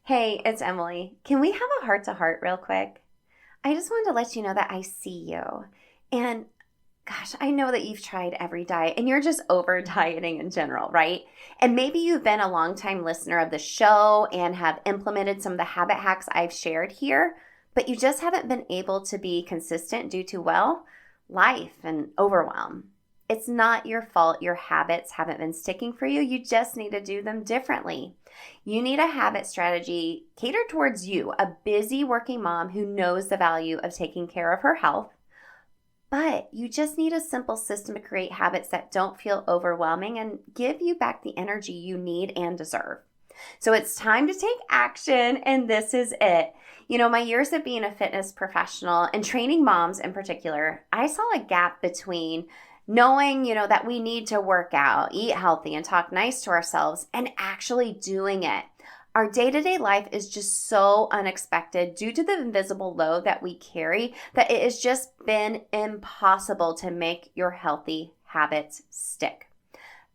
Hey, it's Emily. Can we have a heart to heart real quick? I just wanted to let you know that I see you. And gosh, I know that you've tried every diet and you're just over dieting in general, right? And maybe you've been a longtime listener of the show and have implemented some of the habit hacks I've shared here, but you just haven't been able to be consistent due to, well, life and overwhelm. It's not your fault your habits haven't been sticking for you. You just need to do them differently. You need a habit strategy catered towards you, a busy working mom who knows the value of taking care of her health. But you just need a simple system to create habits that don't feel overwhelming and give you back the energy you need and deserve. So it's time to take action, and this is it. My years of being a fitness professional and training moms in particular, I saw a gap between knowing, that we need to work out, eat healthy, and talk nice to ourselves, and actually doing it. Our day-to-day life is just so unexpected due to the invisible load that we carry that it has just been impossible to make your healthy habits stick.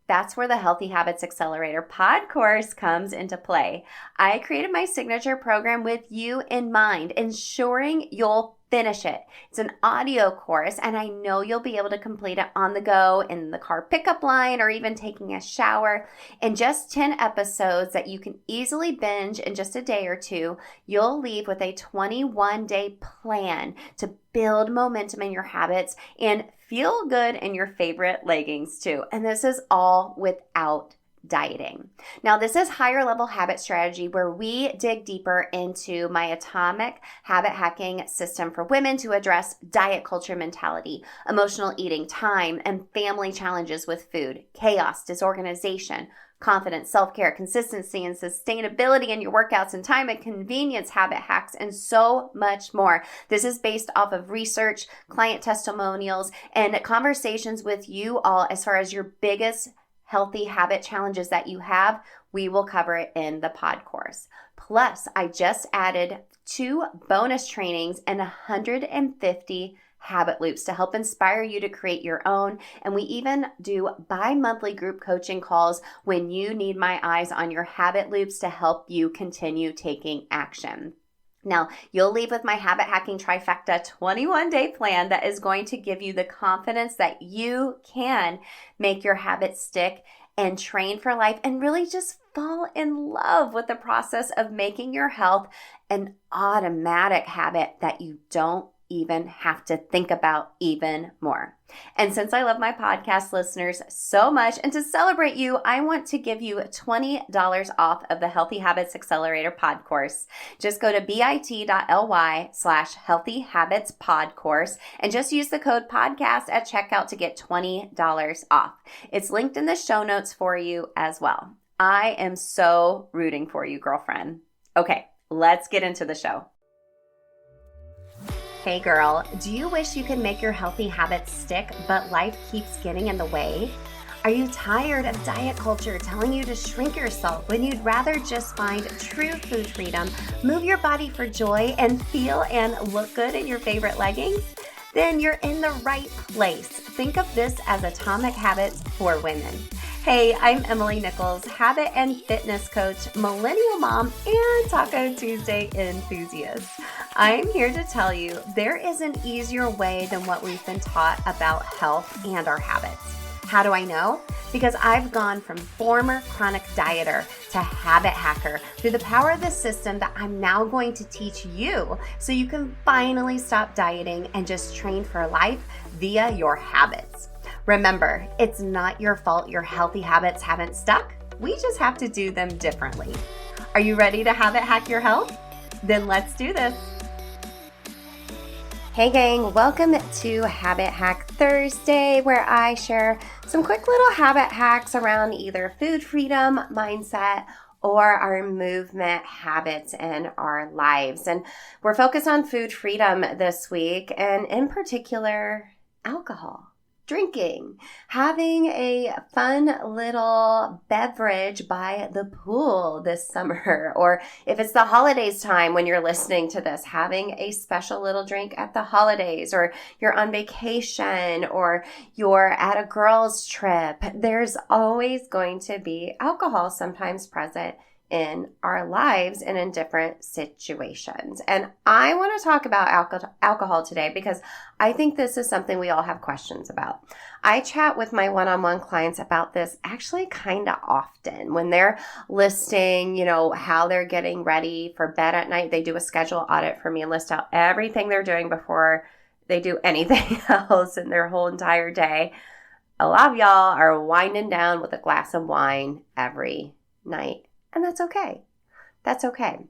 That's where the Healthy Habits Accelerator pod course comes into play. I created my signature program with you in mind, ensuring you'll finish it. It's an audio course, and I know you'll be able to complete it on the go, in the car pickup line, or even taking a shower. In just 10 episodes that you can easily binge in just a day or two, you'll leave with a 21-day plan to build momentum in your habits and feel good in your favorite leggings too. And this is all without dieting. Now, this is higher level habit strategy where we dig deeper into my atomic habit hacking system for women to address diet culture mentality, emotional eating, time, and family challenges with food, chaos, disorganization, confidence, self-care, consistency, and sustainability in your workouts, and time and convenience habit hacks, and so much more. This is based off of research, client testimonials, and conversations with you all as far as your biggest healthy habit challenges that you have. We will cover it in the pod course. Plus, I just added 2 bonus trainings and 150 habit loops to help inspire you to create your own. And we even do bi-monthly group coaching calls when you need my eyes on your habit loops to help you continue taking action. Now, you'll leave with my habit hacking trifecta 21-day plan that is going to give you the confidence that you can make your habits stick and train for life and really just fall in love with the process of making your health an automatic habit that you don't even have to think about even more. And since I love my podcast listeners so much, and to celebrate you, I want to give you $20 off of the Healthy Habits Accelerator pod course. Just go to bit.ly/Healthy Habits pod course and just use the code podcast at checkout to get $20 off. It's linked in the show notes for you as well. I am so rooting for you, girlfriend. Okay, let's get into the show. Hey girl, do you wish you could make your healthy habits stick, but life keeps getting in the way? Are you tired of diet culture telling you to shrink yourself when you'd rather just find true food freedom, move your body for joy, and feel and look good in your favorite leggings? Then you're in the right place. Think of this as Atomic Habits for women. Hey, I'm Emily Nichols, habit and fitness coach, millennial mom, and Taco Tuesday enthusiast. I'm here to tell you there is an easier way than what we've been taught about health and our habits. How do I know? Because I've gone from former chronic dieter to habit hacker through the power of the system that I'm now going to teach you so you can finally stop dieting and just train for life via your habits. Remember, it's not your fault your healthy habits haven't stuck. We just have to do them differently. Are you ready to habit hack your health? Then let's do this. Hey gang, welcome to Habit Hack Thursday, where I share some quick little habit hacks around either food freedom, mindset, or our movement habits in our lives. And we're focused on food freedom this week, and in particular, alcohol. Drinking, having a fun little beverage by the pool this summer, or if it's the holidays time when you're listening to this, having a special little drink at the holidays, or you're on vacation, or you're at a girls' trip. There's always going to be alcohol sometimes present in our lives and in different situations. And I want to talk about alcohol today because I think this is something we all have questions about. I chat with my one-on-one clients about this actually kind of often when they're listing, how they're getting ready for bed at night. They do a schedule audit for me and list out everything they're doing before they do anything else in their whole entire day. A lot of y'all are winding down with a glass of wine every night, and that's okay. That's okay.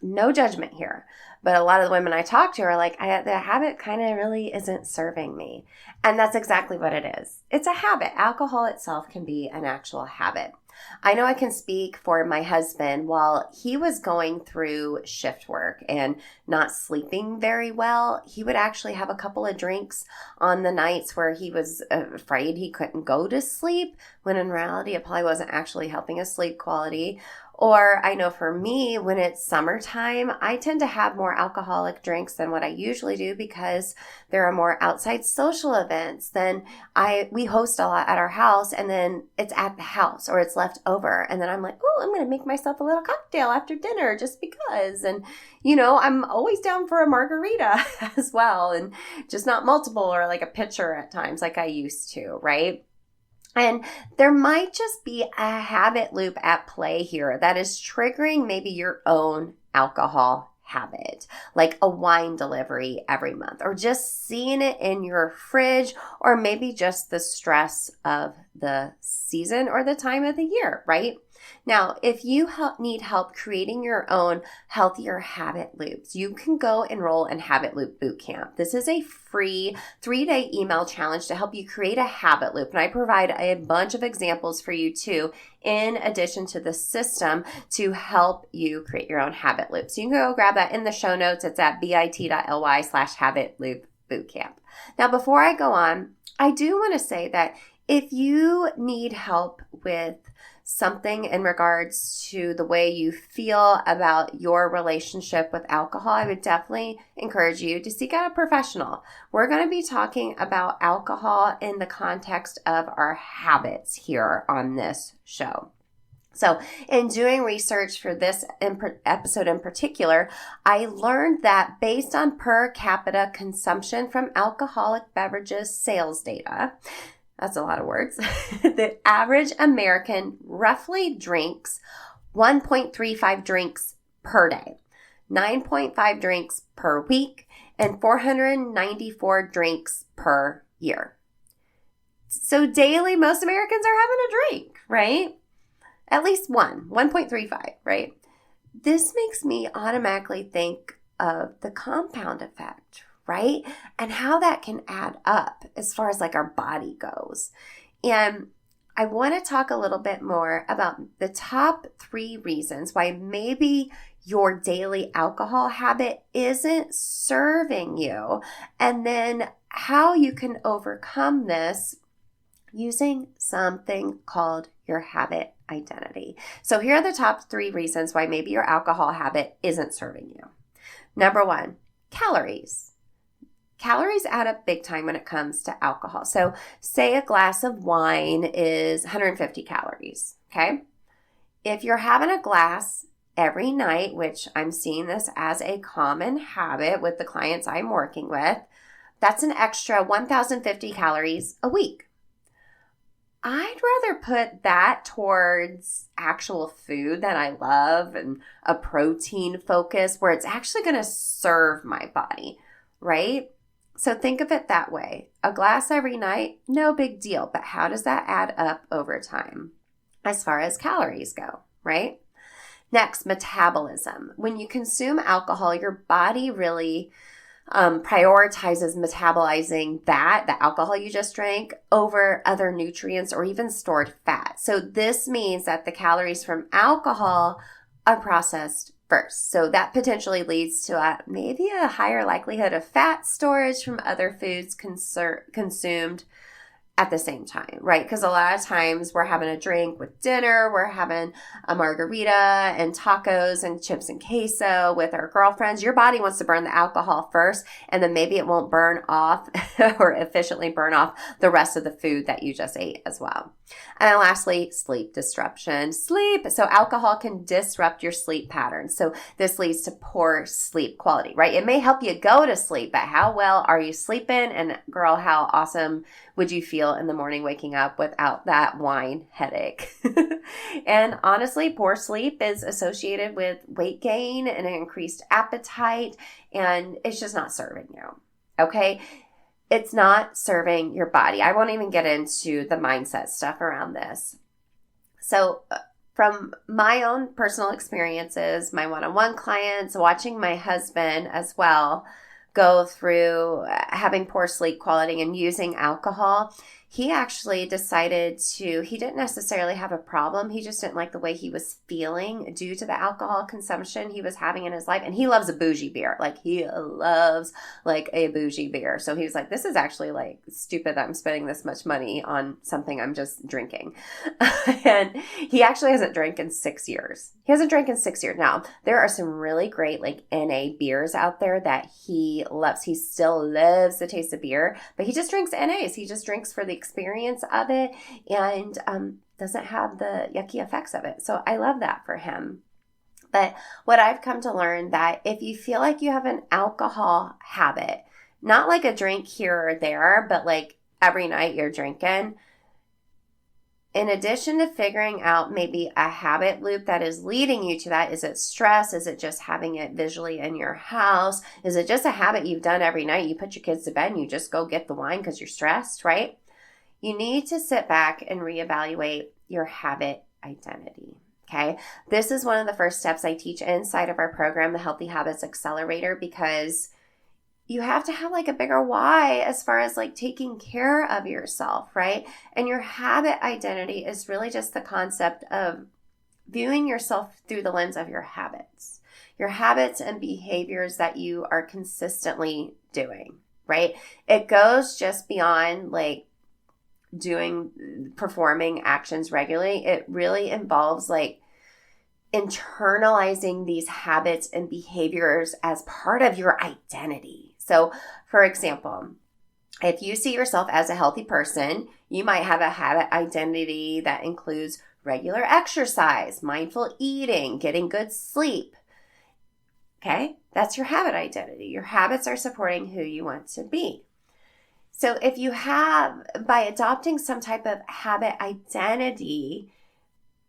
No judgment here. But a lot of the women I talk to are like, the habit kind of really isn't serving me. And that's exactly what it is. It's a habit. Alcohol itself can be an actual habit. I know I can speak for my husband. While he was going through shift work and not sleeping very well, he would actually have a couple of drinks on the nights where he was afraid he couldn't go to sleep, when in reality it probably wasn't actually helping his sleep quality. Or I know for me, when it's summertime, I tend to have more alcoholic drinks than what I usually do because there are more outside social events. Then we host a lot at our house, and then it's at the house or it's left over. And then I'm like, oh, I'm going to make myself a little cocktail after dinner just because. And, I'm always down for a margarita as well, and just not multiple or like a pitcher at times like I used to, right? And there might just be a habit loop at play here that is triggering maybe your own alcohol habit, like a wine delivery every month, or just seeing it in your fridge, or maybe just the stress of the season or the time of the year, right? Now, if you need help creating your own healthier habit loops, you can go enroll in Habit Loop Bootcamp. This is a free 3-day email challenge to help you create a habit loop. And I provide a bunch of examples for you too, in addition to the system to help you create your own habit loop. So you can go grab that in the show notes. It's at bit.ly/habit loop bootcamp. Now, before I go on, I do want to say that if you need help with something in regards to the way you feel about your relationship with alcohol, I would definitely encourage you to seek out a professional. We're going to be talking about alcohol in the context of our habits here on this show. So in doing research for this episode in particular, I learned that based on per capita consumption from alcoholic beverages sales data, that's a lot of words. The average American roughly drinks 1.35 drinks per day, 9.5 drinks per week, and 494 drinks per year. So daily, most Americans are having a drink, right? At least 1.35, right? This makes me automatically think of the compound effect, right? And how that can add up as far as like our body goes. And I want to talk a little bit more about the top 3 reasons why maybe your daily alcohol habit isn't serving you, and then how you can overcome this using something called your habit identity. So here are the top 3 reasons why maybe your alcohol habit isn't serving you. Number 1, calories. Calories add up big time when it comes to alcohol. So say a glass of wine is 150 calories, okay? If you're having a glass every night, which I'm seeing this as a common habit with the clients I'm working with, that's an extra 1,050 calories a week. I'd rather put that towards actual food that I love and a protein focus where it's actually going to serve my body, right? So think of it that way. A glass every night, no big deal. But how does that add up over time as far as calories go, right? Next, metabolism. When you consume alcohol, your body really prioritizes metabolizing the alcohol you just drank, over other nutrients or even stored fat. So this means that the calories from alcohol are processed first. So that potentially leads to maybe a higher likelihood of fat storage from other foods consumed at the same time, right? Because a lot of times we're having a drink with dinner, we're having a margarita and tacos and chips and queso with our girlfriends. Your body wants to burn the alcohol first, and then maybe it won't burn off or efficiently burn off the rest of the food that you just ate as well. And then lastly, sleep disruption. Sleep. So alcohol can disrupt your sleep patterns. So this leads to poor sleep quality, right? It may help you go to sleep, but how well are you sleeping? And girl, how awesome would you feel in the morning waking up without that wine headache? And honestly, poor sleep is associated with weight gain and an increased appetite, and it's just not serving you. Okay? It's not serving your body. I won't even get into the mindset stuff around this. So from my own personal experiences, my one-on-one clients, watching my husband as well go through having poor sleep quality and using alcohol, he actually decided he didn't necessarily have a problem. He just didn't like the way he was feeling due to the alcohol consumption he was having in his life. And he loves a bougie beer. Like he loves like a bougie beer. So he was like, this is actually like stupid that I'm spending this much money on something I'm just drinking. And he actually hasn't drank in 6 years. He hasn't drank in 6 years. Now, there are some really great like NA beers out there that he loves. He still loves the taste of beer, but he just drinks NAs. He just drinks for the experience of it and doesn't have the yucky effects of it. So I love that for him. But what I've come to learn that if you feel like you have an alcohol habit, not like a drink here or there, but like every night you're drinking, in addition to figuring out maybe a habit loop that is leading you to that, is it stress? Is it just having it visually in your house? Is it just a habit you've done every night? You put your kids to bed and you just go get the wine because you're stressed, right? You need to sit back and reevaluate your habit identity, okay? This is one of the first steps I teach inside of our program, the Healthy Habits Accelerator, because you have to have like a bigger why as far as like taking care of yourself, right? And your habit identity is really just the concept of viewing yourself through the lens of your habits and behaviors that you are consistently doing, right? It goes just beyond like performing actions regularly. It really involves like internalizing these habits and behaviors as part of your identity. So, for example, if you see yourself as a healthy person, you might have a habit identity that includes regular exercise, mindful eating, getting good sleep. Okay? That's your habit identity. Your habits are supporting who you want to be. So if you by adopting some type of habit identity,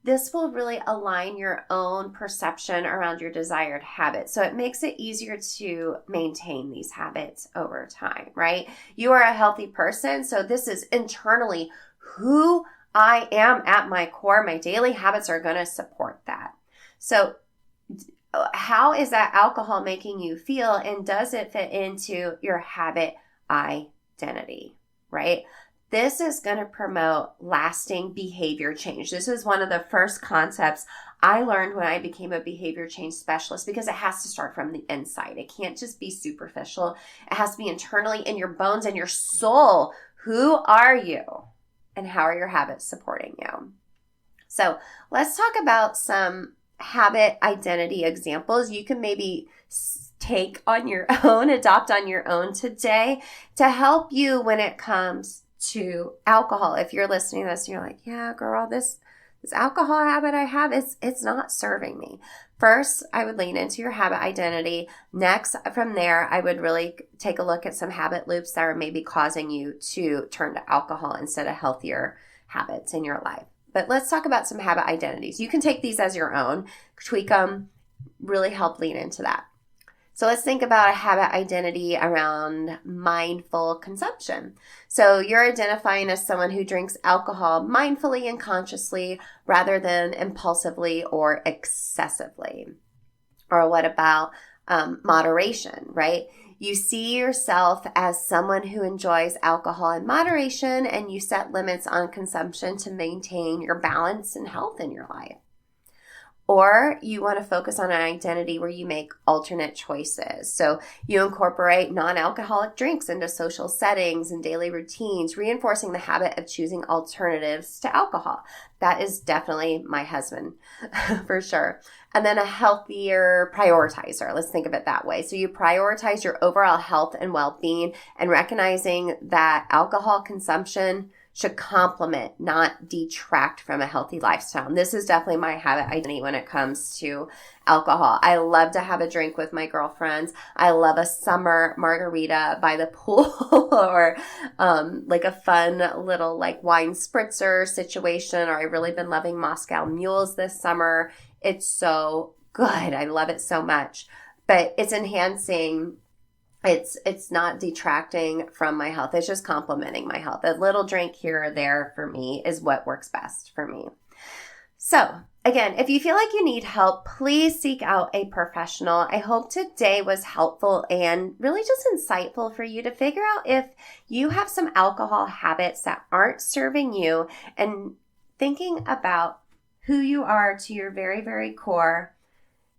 this will really align your own perception around your desired habits. So it makes it easier to maintain these habits over time, right? You are a healthy person, so this is internally who I am at my core. My daily habits are going to support that. So how is that alcohol making you feel, and does it fit into your habit identity, right? This is going to promote lasting behavior change. This is one of the first concepts I learned when I became a behavior change specialist, because it has to start from the inside. It can't just be superficial. It has to be internally in your bones and your soul. Who are you and how are your habits supporting you? So let's talk about some habit identity examples you can maybe take on your own, adopt on your own today to help you when it comes to alcohol. If you're listening to this and you're like, yeah, girl, this alcohol habit I have, it's not serving me. First, I would lean into your habit identity. Next, from there, I would really take a look at some habit loops that are maybe causing you to turn to alcohol instead of healthier habits in your life. But let's talk about some habit identities. You can take these as your own, tweak them, really help lean into that. So let's think about a habit identity around mindful consumption. So you're identifying as someone who drinks alcohol mindfully and consciously rather than impulsively or excessively. Or what about moderation, right? You see yourself as someone who enjoys alcohol in moderation, and you set limits on consumption to maintain your balance and health in your life. Or you want to focus on an identity where you make alternate choices. So you incorporate non-alcoholic drinks into social settings and daily routines, reinforcing the habit of choosing alternatives to alcohol. That is definitely my husband, for sure. And then a healthier prioritizer. Let's think of it that way. So you prioritize your overall health and well-being, and recognizing that alcohol consumption should complement, not detract from a healthy lifestyle. And this is definitely my habit identity when it comes to alcohol. I love to have a drink with my girlfriends. I love a summer margarita by the pool or like a fun little like wine spritzer situation. Or I've really been loving Moscow mules this summer. It's so good. I love it so much. But it's enhancing. It's not detracting from my health. It's just complementing my health. A little drink here or there for me is what works best for me. So again, if you feel like you need help, please seek out a professional. I hope today was helpful and really just insightful for you to figure out if you have some alcohol habits that aren't serving you, and thinking about who you are to your very, very core.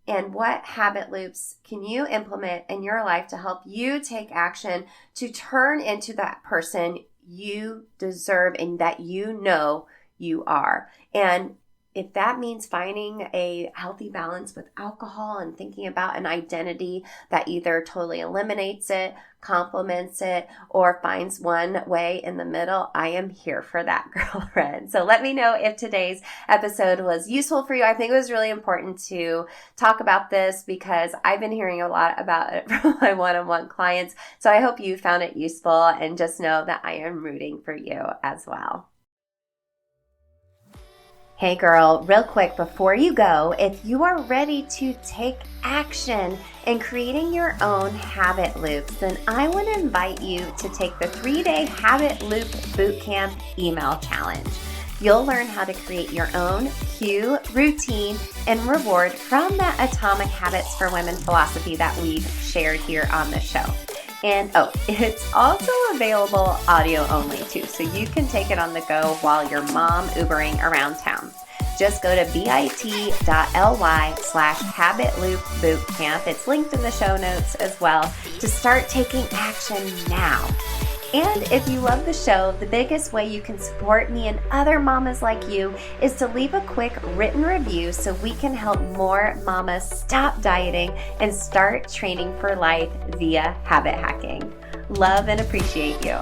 And what habit loops can you implement in your life to help you take action to turn into that person you deserve and that you know you are? And if that means finding a healthy balance with alcohol and thinking about an identity that either totally eliminates it, complements it, or finds one way in the middle, I am here for that, girlfriend. So let me know if today's episode was useful for you. I think it was really important to talk about this because I've been hearing a lot about it from my one-on-one clients. So I hope you found it useful, and just know that I am rooting for you as well. Hey girl, real quick before you go, if you are ready to take action in creating your own habit loops, then I want to invite you to take the 3-day Habit Loop Bootcamp email challenge. You'll learn how to create your own cue, routine, and reward from that Atomic Habits for Women philosophy that we've shared here on the show. And it's also available audio only too, so you can take it on the go while you're mom Ubering around town. Just go to bit.ly/habitloopbootcamp. It's linked in the show notes as well to start taking action now. And if you love the show, the biggest way you can support me and other mamas like you is to leave a quick written review so we can help more mamas stop dieting and start training for life via habit hacking. Love and appreciate you.